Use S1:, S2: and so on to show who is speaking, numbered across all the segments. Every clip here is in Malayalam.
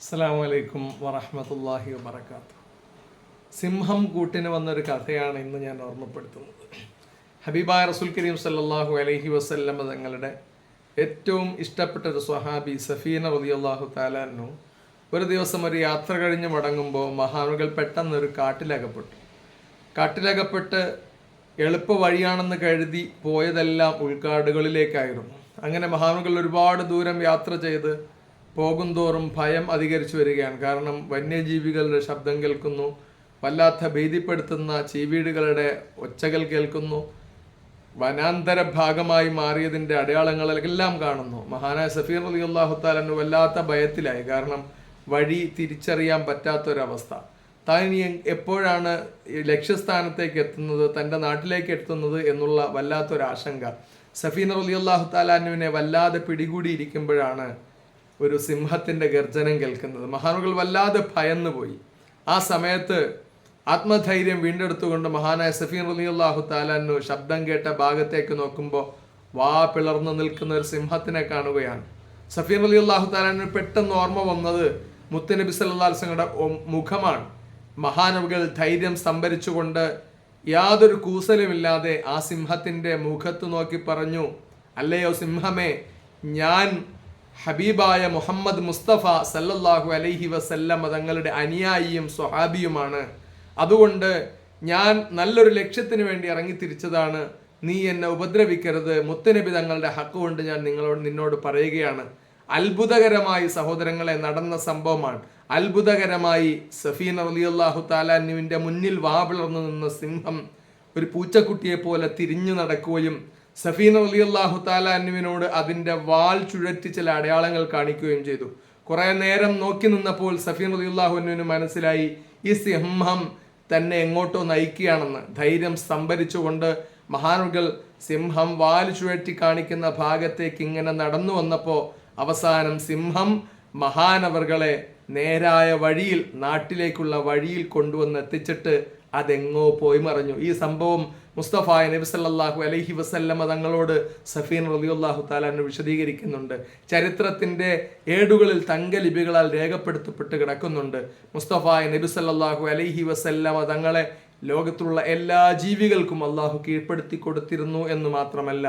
S1: അസ്സലാമു അലൈക്കും വറഹ്മത്തുള്ളാഹി വബറകാതുഹു. സിംഹം കൂട്ടിന് വന്നൊരു കഥയാണ് ഇന്ന് ഞാൻ ഓർമ്മപ്പെടുത്തുന്നത്. ഹബീബായ റസൂൽ കരീം സല്ലല്ലാഹു അലൈഹി വസല്ലം തങ്ങളുടെ ഏറ്റവും ഇഷ്ടപ്പെട്ട ഒരു സ്വഹാബി സഫീന റളിയല്ലാഹു തആല അൻഹു ഒരു ദിവസം ഒരു യാത്ര കഴിഞ്ഞ് മടങ്ങുമ്പോൾ മഹാനുകൾ പെട്ടെന്നൊരു കാട്ടിലകപ്പെട്ട് എളുപ്പ വഴിയാണെന്ന് കരുതി പോയതെല്ലാം ഉൾക്കാടുകളിലേക്കായിരുന്നു. അങ്ങനെ മഹാനുകൾ ഒരുപാട് ദൂരം യാത്ര ചെയ്ത് പോകുന്തോറും ഭയം അധികരിച്ചു വരികയാണ്. കാരണം വന്യജീവികളുടെ ശബ്ദം കേൾക്കുന്നു, വല്ലാത്ത ഭീതിപ്പെടുത്തുന്ന ചീവീടുകളുടെ ഒച്ചകൾ കേൾക്കുന്നു, വനാന്തര ഭാഗമായി മാറിയതിൻ്റെ അടയാളങ്ങളെല്ലാം കാണുന്നു. മഹാനായ സഫീർ റളിയല്ലാഹു തആല അൻഹു വല്ലാത്ത ഭയത്തിലായി. കാരണം വഴി തിരിച്ചറിയാൻ പറ്റാത്തൊരവസ്ഥ. താൻ ഇനി എപ്പോഴാണ് ലക്ഷ്യസ്ഥാനത്തേക്ക് എത്തുന്നത്, തൻ്റെ നാട്ടിലേക്ക് എത്തുന്നത് എന്നുള്ള വല്ലാത്തൊരാശങ്ക സഫീർ റളിയല്ലാഹു തആല അൻഹുവിനെ വല്ലാതെ പിടികൂടിയിരിക്കുമ്പോഴാണ് ഒരു സിംഹത്തിൻ്റെ ഗർജനം കേൾക്കുന്നത്. മഹാനുകൾ വല്ലാതെ ഭയന്നുപോയി. ആ സമയത്ത് ആത്മധൈര്യം വീണ്ടെടുത്തുകൊണ്ട് മഹാനായ സഫീർ റളിയല്ലാഹു തആല അൻഹു ശബ്ദം കേട്ട ഭാഗത്തേക്ക് നോക്കുമ്പോൾ വാ പിളർന്നു നിൽക്കുന്ന ഒരു സിംഹത്തിനെ കാണുകയാണ്. സഫീർ റളിയല്ലാഹു തആല അൻഹു പെട്ടെന്ന് ഓർമ്മ വന്നത് മുത്തുനബി സല്ലല്ലാഹു അലൈഹി വസല്ലമയുടെ മുഖമാണ്. മഹാനവകൾ ധൈര്യം സംഭരിച്ചുകൊണ്ട് യാതൊരു കൂസലുമില്ലാതെ ആ സിംഹത്തിൻ്റെ മുഖത്ത് നോക്കി പറഞ്ഞു, അല്ലയോ സിംഹമേ, ഞാൻ ഹബീബായ മുഹമ്മദ് മുസ്തഫ സല്ലല്ലാഹു അലൈഹി വസല്ലം തങ്ങളുടെ അനുയായിയും സ്വഹാബിയുമാണ്. അതുകൊണ്ട് ഞാൻ നല്ലൊരു ലക്ഷ്യത്തിന് വേണ്ടി ഇറങ്ങി തിരിച്ചതാണ്. നീ എന്നെ ഉപദ്രവിക്കരുത്. മുത്തുനബി തങ്ങളുടെ ഹക്ക് കൊണ്ട് ഞാൻ നിന്നോട് പറയുകയാണ്. അത്ഭുതകരമായി സഹോദരങ്ങളെ നടന്ന സംഭവമാണ്. അത്ഭുതകരമായി സഫീന റളിയല്ലാഹു തആല അൻഹുവിൻ്റെ മുന്നിൽ വാപിളർന്നു നിന്ന സിംഹം ഒരു പൂച്ചക്കുട്ടിയെ പോലെ തിരിഞ്ഞു നടക്കുകയും സഫീന റളിയല്ലാഹു തആല അൻഹുവിനോട് അതിൻ്റെ വാൽ ചുഴറ്റി ചില അടയാളങ്ങൾ കാണിക്കുകയും ചെയ്തു. കുറേ നേരം നോക്കി നിന്നപ്പോൾ സഫീന റളിയല്ലാഹു അൻഹുവിന് മനസ്സിലായി ഈ സിംഹം തന്നെ എങ്ങോട്ടോ നയിക്കുകയാണെന്ന്. ധൈര്യം സംഭരിച്ചുകൊണ്ട് മഹാനുകൾ സിംഹം വാൽ ചുഴറ്റി കാണിക്കുന്ന ഭാഗത്തേക്ക് ഇങ്ങനെ നടന്നു വന്നപ്പോൾ അവസാനം സിംഹം മഹാനവർകളെ നേരായ വഴിയിൽ, നാട്ടിലേക്കുള്ള വഴിയിൽ കൊണ്ടുവന്ന് എത്തിച്ചിട്ട് അതെങ്ങോ പോയി മറഞ്ഞു. ഈ സംഭവം മുസ്തഫായ നബി സല്ലല്ലാഹു അലൈഹി വസല്ലമ തങ്ങളോട് സഫീൻ റളിയല്ലാഹു തആല അൻഹു വിശദീകരിക്കുന്നുണ്ട്. ചരിത്രത്തിൻ്റെ ഏടുകളിൽ തങ്കലിപികളാൽ രേഖപ്പെടുത്തപ്പെട്ട് കിടക്കുന്നുണ്ട്. മുസ്തഫായ നബി സല്ലല്ലാഹു അലൈഹി വസല്ലമ തങ്ങളെ ലോകത്തുള്ള എല്ലാ ജീവികൾക്കും അള്ളാഹു കീഴ്പ്പെടുത്തി കൊടുത്തിരുന്നു എന്ന് മാത്രമല്ല,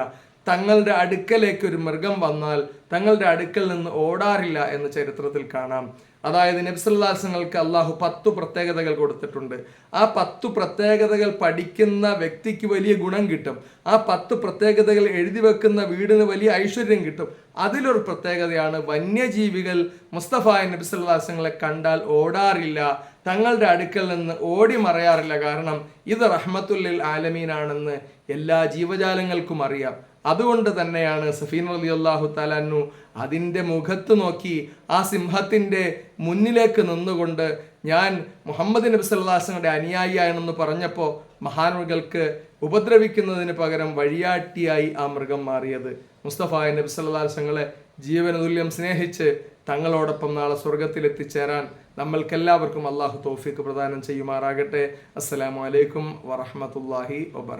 S1: തങ്ങളുടെ അടുക്കലേക്ക് ഒരു മൃഗം വന്നാൽ തങ്ങളുടെ അടുക്കൽ നിന്ന് ഓടാറില്ല എന്ന് ചരിത്രത്തിൽ കാണാം. അതായത് നബി സല്ലല്ലാഹു അലൈഹി വസല്ലമക്ക് അള്ളാഹു 10 പ്രത്യേകതകൾ കൊടുത്തിട്ടുണ്ട്. ആ 10 പ്രത്യേകതകൾ പഠിക്കുന്ന വ്യക്തിക്ക് വലിയ ഗുണം കിട്ടും. ആ 10 പ്രത്യേകതകൾ എഴുതി വെക്കുന്ന വീടിന് വലിയ ഐശ്വര്യം കിട്ടും. അതിലൊരു പ്രത്യേകതയാണ് വന്യജീവികൾ മുസ്തഫായ നബി സല്ലല്ലാഹു അലൈഹി വസല്ലമയെ കണ്ടാൽ ഓടാറില്ല, തങ്ങളുടെ അടുക്കൽ നിന്ന് ഓടി മറയാറില്ല. കാരണം ഇത് റഹ്മത്തുൽ ലിൽ ആലമീനാണെന്ന് എല്ലാ ജീവജാലങ്ങൾക്കും അറിയാം. അതുകൊണ്ട് തന്നെയാണ് സഫീന റളിയല്ലാഹു തആല അൻഹു അതിൻ്റെ മുഖത്ത് നോക്കി ആ സിംഹത്തിൻ്റെ മുന്നിലേക്ക് നിന്നുകൊണ്ട് ഞാൻ മുഹമ്മദ് നബി സല്ലല്ലാഹു അലൈഹി വസല്ലമയുടെ അനുയായിയാണെന്ന് പറഞ്ഞപ്പോൾ മഹാനുകൾക്ക് ഉപദ്രവിക്കുന്നതിന് പകരം വഴിയാട്ടിയായി ആ മൃഗം മാറിയത്. മുസ്തഫായ നബി സല്ലല്ലാഹു അലൈഹി വസല്ലമയെ ജീവനതുല്യം സ്നേഹിച്ച് തങ്ങളോടൊപ്പം നാളെ സ്വർഗത്തിൽ എത്തിച്ചേരാൻ നമ്മൾക്കെല്ലാവർക്കും അള്ളാഹു തൗഫീഖ് പ്രദാനം ചെയ്യുമാറാകട്ടെ. അസ്സലാമു അലൈക്കും വറഹ്മത്തുള്ളാഹി വബറകാതുഹു.